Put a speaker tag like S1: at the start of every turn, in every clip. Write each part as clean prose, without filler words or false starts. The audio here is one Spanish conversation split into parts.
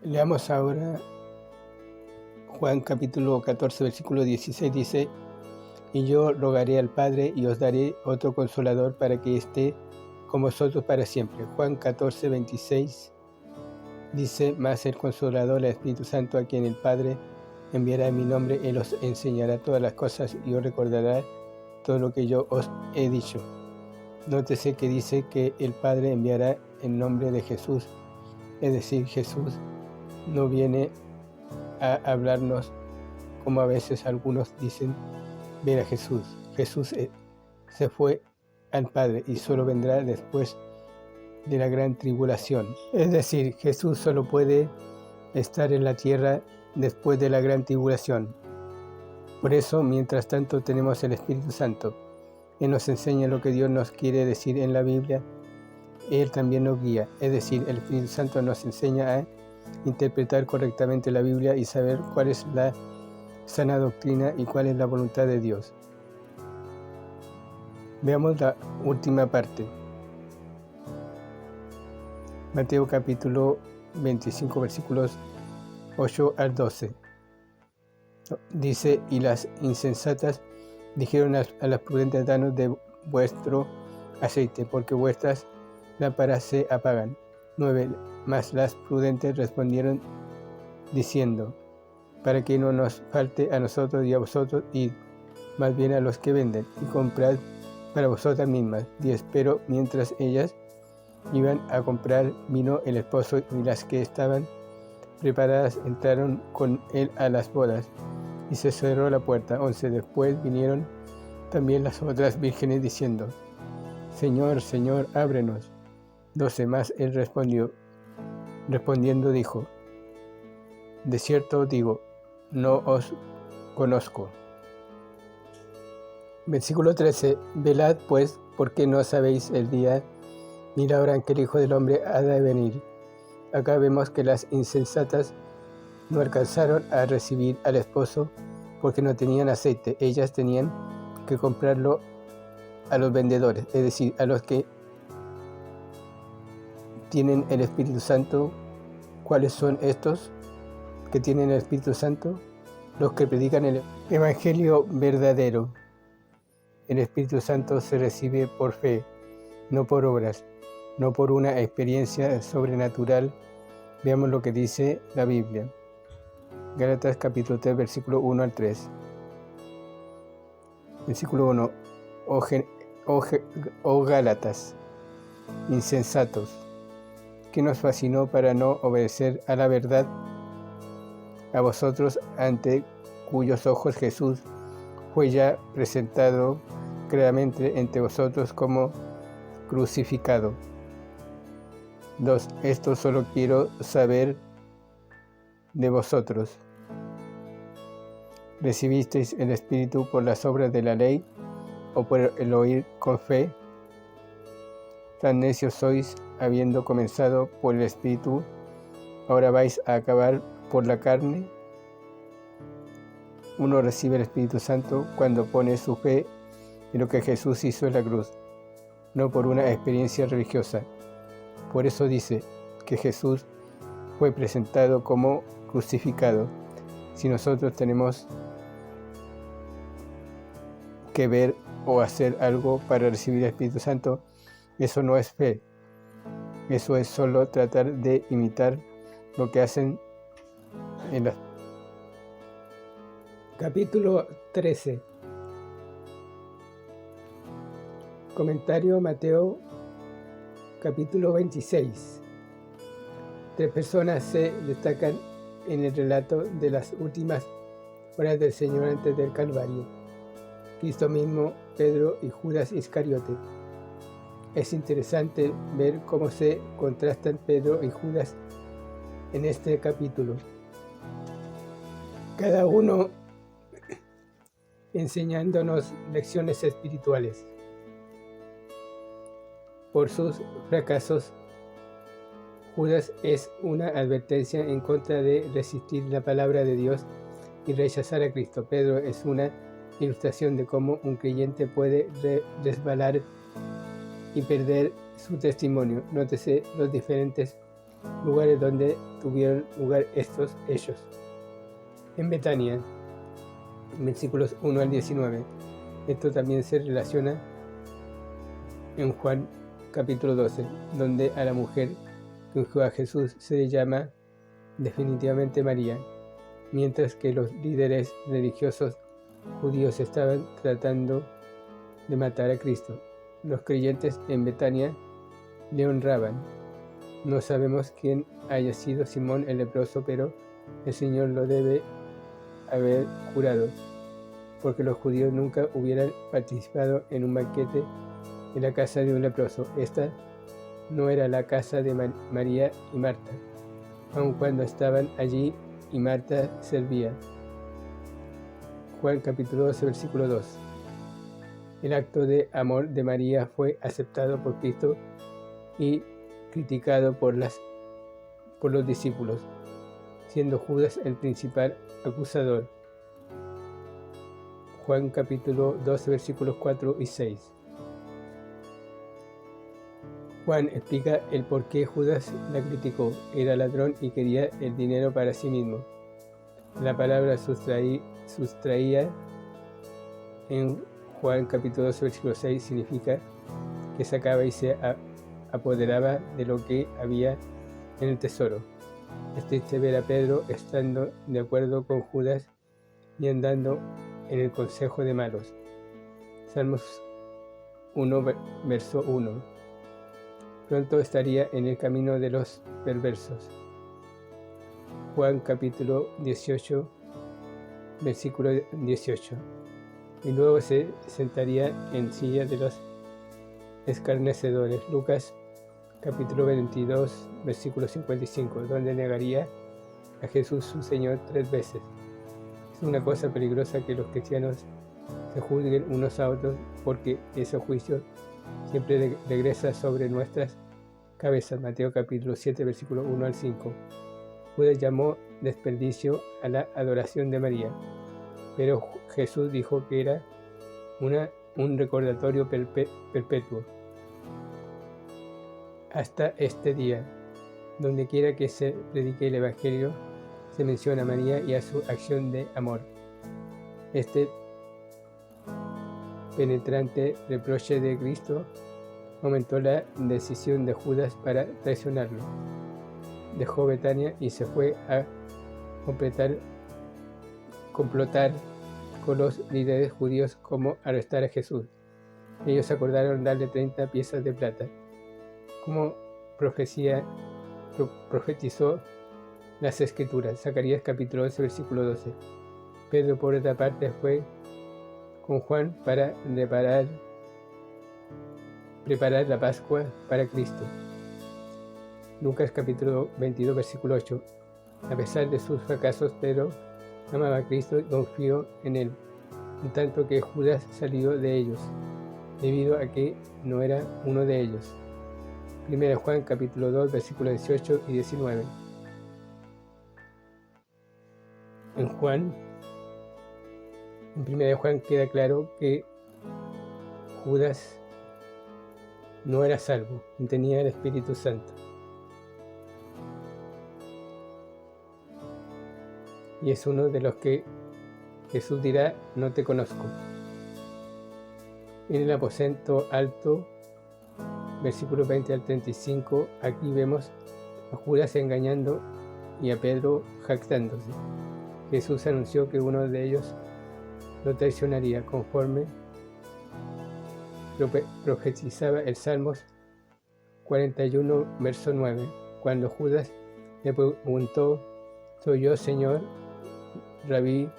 S1: Leamos ahora Juan capítulo 14, versículo 16 dice: Y yo rogaré al Padre y os daré otro consolador para que esté con vosotros para siempre. Juan 14, 26 dice: Mas el consolador, el Espíritu Santo, a quien el Padre enviará en mi nombre, Él os enseñará todas las cosas y os recordará todo lo que yo os he dicho. Nótese que dice que el Padre enviará en nombre de Jesús, es decir, Jesús no viene a hablarnos como a veces algunos dicen ver a Jesús. Jesús se fue al Padre y solo vendrá después de la gran tribulación. Es decir, Jesús solo puede estar en la tierra después de la gran tribulación. Por eso, mientras tanto, tenemos el Espíritu Santo. Él nos enseña lo que Dios nos quiere decir en la Biblia. Él también nos guía. Es decir, el Espíritu Santo nos enseña a interpretar correctamente la Biblia y saber cuál es la sana doctrina y cuál es la voluntad de Dios. Veamos la última parte. Mateo capítulo 25 versículos 8 al 12. Dice: Y las insensatas dijeron a las prudentes: danos de vuestro aceite, porque vuestras lámparas se apagan. 9. Mas las prudentes respondieron diciendo: para que no nos falte a nosotros y a vosotros, id más bien a los que venden y comprad para vosotras mismas. 10. Pero mientras ellas iban a comprar, vino el esposo, y las que estaban preparadas entraron con él a las bodas, y se cerró la puerta. 11. Después vinieron también las otras vírgenes diciendo: Señor, Señor, ábrenos. 12. Mas él respondiendo dijo: de cierto digo, no os conozco. Versículo 13. Velad pues, porque no sabéis el día ni la hora en que el Hijo del Hombre ha de venir. Acá vemos que las insensatas no alcanzaron a recibir al esposo porque no tenían aceite. Ellas tenían que comprarlo a los vendedores, es decir, a los que tienen el Espíritu Santo. ¿Cuáles son estos que tienen el Espíritu Santo? Los que predican el Evangelio verdadero. El Espíritu Santo se recibe por fe, no por obras, no por una experiencia sobrenatural. Veamos lo que dice la Biblia. Gálatas capítulo 3, versículo 1 al 3. Versículo 1. Oh Gálatas, insensatos, ¿qué nos fascinó para no obedecer a la verdad? A vosotros, ante cuyos ojos Jesús fue ya presentado claramente entre vosotros como crucificado. 2. Esto solo quiero saber de vosotros. ¿Recibisteis el Espíritu por las obras de la ley o por el oír con fe? Tan necios sois, habiendo comenzado por el Espíritu, ahora vais a acabar por la carne. Uno recibe el Espíritu Santo cuando pone su fe en lo que Jesús hizo en la cruz, no por una experiencia religiosa. Por eso dice que Jesús fue presentado como crucificado. Si nosotros tenemos que ver o hacer algo para recibir el Espíritu Santo, eso no es fe. Eso es solo tratar de imitar lo que hacen en la capítulo 13. Comentario Mateo capítulo 26. 3 personas se destacan en el relato de las últimas horas del Señor antes del Calvario: Cristo mismo, Pedro y Judas Iscariote. Es interesante ver cómo se contrastan Pedro y Judas en este capítulo, cada uno enseñándonos lecciones espirituales. Por sus fracasos, Judas es una advertencia en contra de resistir la palabra de Dios y rechazar a Cristo. Pedro es una ilustración de cómo un creyente puede resbalar y perder su testimonio. Nótese los diferentes lugares donde tuvieron lugar estos hechos. En Betania, versículos 1 al 19. Esto también se relaciona en Juan capítulo 12, donde a la mujer que ungió a Jesús se le llama definitivamente María, mientras que los líderes religiosos judíos estaban tratando de matar a Cristo. Los creyentes en Betania le honraban. No sabemos quién haya sido Simón el leproso, pero el Señor lo debe haber curado, porque los judíos nunca hubieran participado en un banquete en la casa de un leproso. Esta no era la casa de María y Marta, aun cuando estaban allí y Marta servía. Juan capítulo 12, versículo 2. El acto de amor de María fue aceptado por Cristo y criticado por los discípulos, siendo Judas el principal acusador. Juan capítulo 12, versículos 4 y 6. Juan explica el por qué Judas la criticó. Era ladrón y quería el dinero para sí mismo. La palabra sustraía en Juan capítulo 12, versículo 6 significa que sacaba y se apoderaba de lo que había en el tesoro. Es triste ver a Pedro estando de acuerdo con Judas y andando en el consejo de malos. Salmos 1, verso 1. Pronto estaría en el camino de los perversos. Juan capítulo 18, versículo 18. Y luego se sentaría en silla de los escarnecedores. Lucas capítulo 22, versículo 55, donde negaría a Jesús su Señor 3 veces. Es una cosa peligrosa que los cristianos se juzguen unos a otros, porque ese juicio siempre regresa sobre nuestras cabezas. Mateo capítulo 7, versículo 1 al 5. Judas llamó desperdicio a la adoración de María, pero Jesús dijo que era un recordatorio perpetuo. Hasta este día, donde quiera que se predique el Evangelio, se menciona a María y a su acción de amor. Este penetrante reproche de Cristo aumentó la decisión de Judas para traicionarlo. Dejó Betania y se fue a complotar con los líderes judíos cómo arrestar a Jesús. Ellos acordaron darle 30 piezas de plata, como profetizó las Escrituras. Zacarías capítulo 11, versículo 12. Pedro, por otra parte, fue con Juan para preparar la Pascua para Cristo. Lucas capítulo 22, versículo 8. A pesar de sus fracasos, Pedro amaba a Cristo y confió en él, en tanto que Judas salió de ellos, debido a que no era uno de ellos. 1 Juan capítulo 2, versículos 18 y 19. En 1 Juan queda claro que Judas no era salvo, ni tenía el Espíritu Santo. Y es uno de los que Jesús dirá: no te conozco. En el aposento alto, versículos 20 al 35, aquí vemos a Judas engañando y a Pedro jactándose. Jesús anunció que uno de ellos lo traicionaría, conforme profetizaba el Salmos 41, verso 9, cuando Judas le preguntó: ¿soy yo, Señor? Rabí,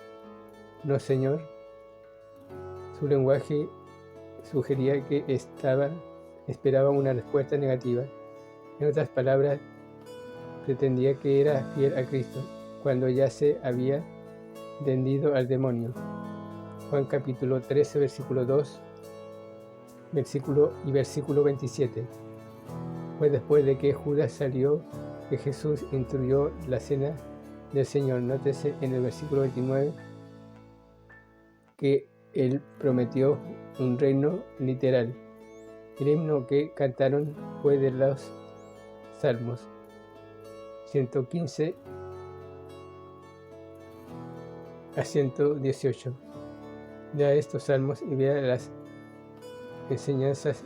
S1: no, Señor. Su lenguaje sugería que esperaba una respuesta negativa. En otras palabras, pretendía que era fiel a Cristo, cuando ya se había vendido al demonio. Juan capítulo 13, versículo 2, versículo 27. Fue después de que Judas salió que Jesús instituyó la cena del Señor. Nótese en el versículo 29 que Él prometió un reino literal. El himno que cantaron fue de los Salmos. 115 a 118. Lea estos salmos y vea las enseñanzas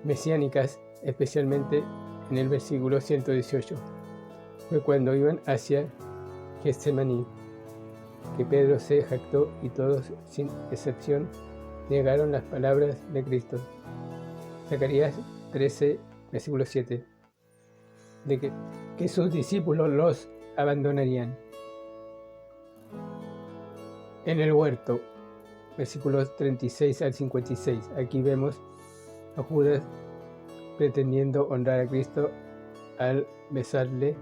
S1: mesiánicas, especialmente en el versículo 118. Fue cuando iban hacia Getsemaní que Pedro se jactó y todos, sin excepción, negaron las palabras de Cristo. Zacarías 13, versículo 7, de que sus discípulos los abandonarían. En el huerto, versículos 36 al 56, aquí vemos a Judas pretendiendo honrar a Cristo al besarle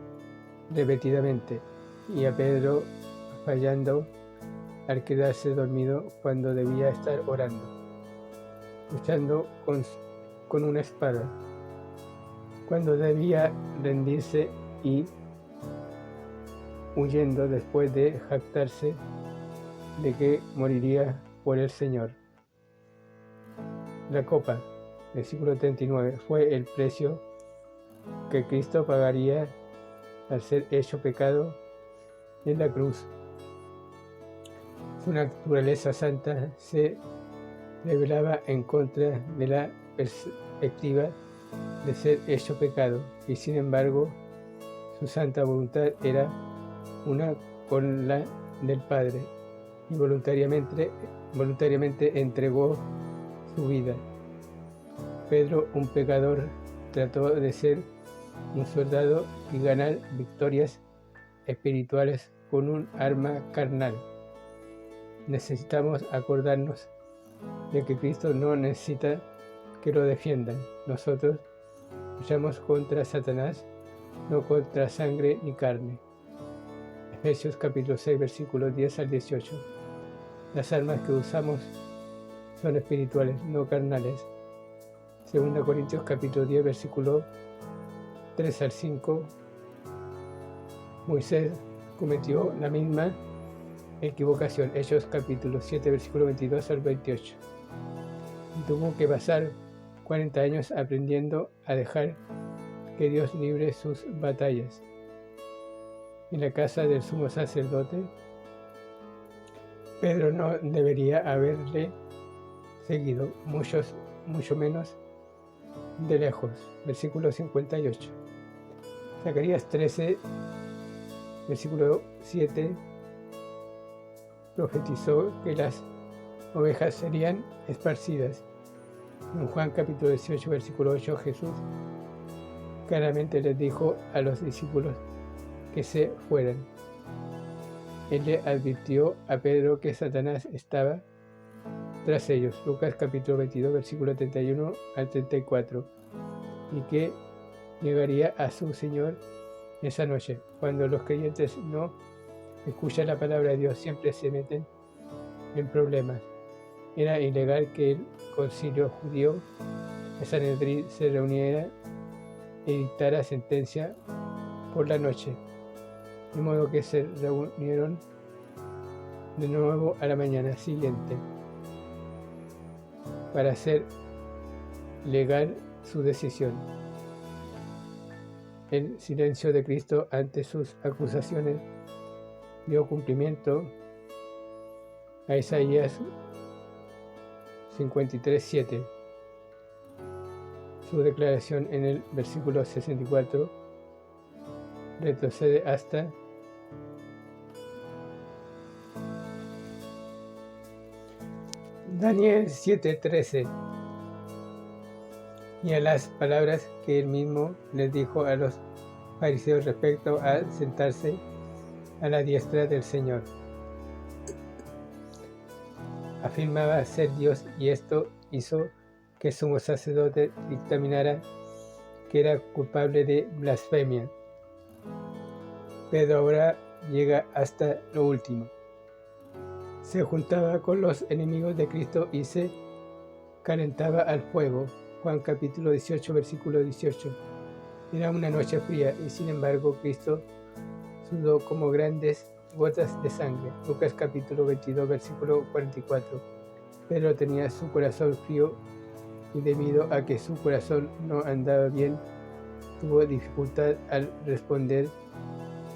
S1: repetidamente y a Pedro fallando al quedarse dormido cuando debía estar orando, luchando con una espada, cuando debía rendirse y huyendo después de jactarse de que moriría por el Señor. La copa, versículo 39, fue el precio que Cristo pagaría al ser hecho pecado en la cruz. Su naturaleza santa se rebelaba en contra de la perspectiva de ser hecho pecado, y sin embargo su santa voluntad era una con la del Padre, y voluntariamente entregó su vida. Pedro, un pecador, trató de ser un soldado y ganar victorias espirituales con un arma carnal. Necesitamos acordarnos de que Cristo no necesita que lo defiendan. Nosotros luchamos contra Satanás, no contra sangre ni carne. Efesios capítulo 6, versículos 10 al 18. Las armas que usamos son espirituales, no carnales. 2 Corintios capítulo 10, versículo 3 al 5. Moisés cometió la misma equivocación. Hechos capítulo 7, versículo 22 al 28. Tuvo que pasar 40 años aprendiendo a dejar que Dios libre sus batallas. En la casa del sumo sacerdote, Pedro no debería haberle seguido, mucho menos de lejos. Versículo 58. Zacarías 13, versículo 7, profetizó que las ovejas serían esparcidas. En Juan capítulo 18, versículo 8, Jesús claramente les dijo a los discípulos que se fueran. Él le advirtió a Pedro que Satanás estaba tras ellos, Lucas capítulo 22, versículo 31 al 34, y que llegaría a su Señor esa noche. Cuando los creyentes no escuchan la palabra de Dios, siempre se meten en problemas. Era ilegal que el concilio judío de Sanedrín se reuniera y dictara sentencia por la noche, de modo que se reunieron de nuevo a la mañana siguiente para hacer legal su decisión. El silencio de Cristo ante sus acusaciones dio cumplimiento a Isaías 53:7. Su declaración en el versículo 64 retrocede hasta Daniel 7:13 y a las palabras que él mismo les dijo a los fariseos respecto a sentarse a la diestra del Señor. Afirmaba ser Dios y esto hizo que el sumo sacerdote dictaminara que era culpable de blasfemia. Pedro ahora llega hasta lo último. Se juntaba con los enemigos de Cristo y se calentaba al fuego. Juan capítulo 18, versículo 18. Era una noche fría y sin embargo Cristo sudó como grandes gotas de sangre. Lucas capítulo 22, versículo 44. Pedro tenía su corazón frío y debido a que su corazón no andaba bien, tuvo dificultad al responder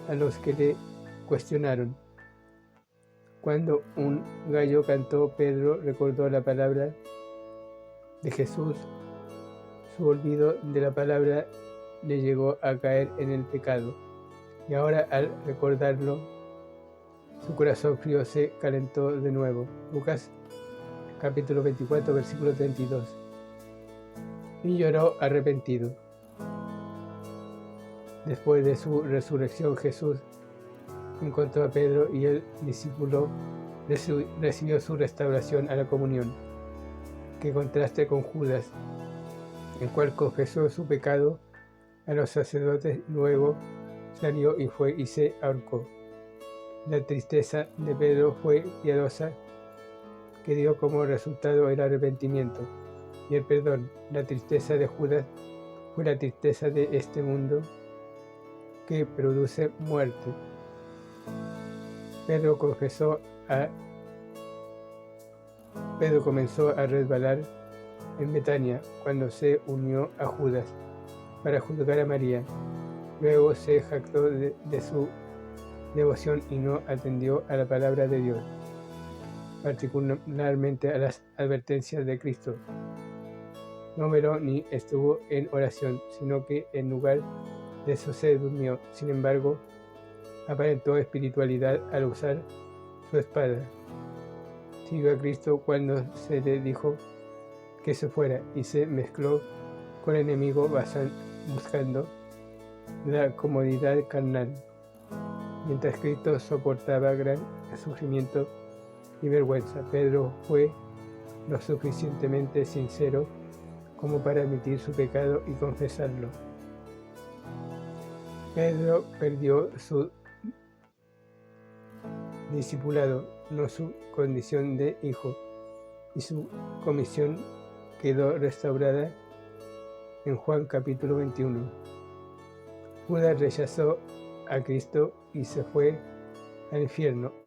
S1: a los que le cuestionaron. Cuando un gallo cantó, Pedro recordó la palabra de Jesús. Su olvido de la palabra le llegó a caer en el pecado, y ahora al recordarlo, su corazón frío se calentó de nuevo. Lucas capítulo 24, versículo 32. Y lloró arrepentido. Después de su resurrección, Jesús encontró a Pedro y el discípulo recibió su restauración a la comunión, que contraste con Judas, el cual confesó su pecado a los sacerdotes, luego salió y fue y se ahorcó. La tristeza de Pedro fue piadosa, que dio como resultado el arrepentimiento y el perdón. La tristeza de Judas fue la tristeza de este mundo, que produce muerte. Pedro comenzó a resbalar en Betania cuando se unió a Judas para juzgar a María. Luego se jactó de su devoción y no atendió a la palabra de Dios, particularmente a las advertencias de Cristo. No veló ni estuvo en oración, sino que en lugar de eso se durmió. Sin embargo, aparentó espiritualidad al usar su espada. Siguió a Cristo cuando se le dijo que se fuera y se mezcló con el enemigo buscando la comodidad carnal, mientras Cristo soportaba gran sufrimiento y vergüenza. Pedro fue lo suficientemente sincero como para admitir su pecado y confesarlo. Pedro perdió su discipulado, no su condición de hijo, y su comisión quedó restaurada en Juan capítulo 21. Judas rechazó a Cristo y se fue al infierno.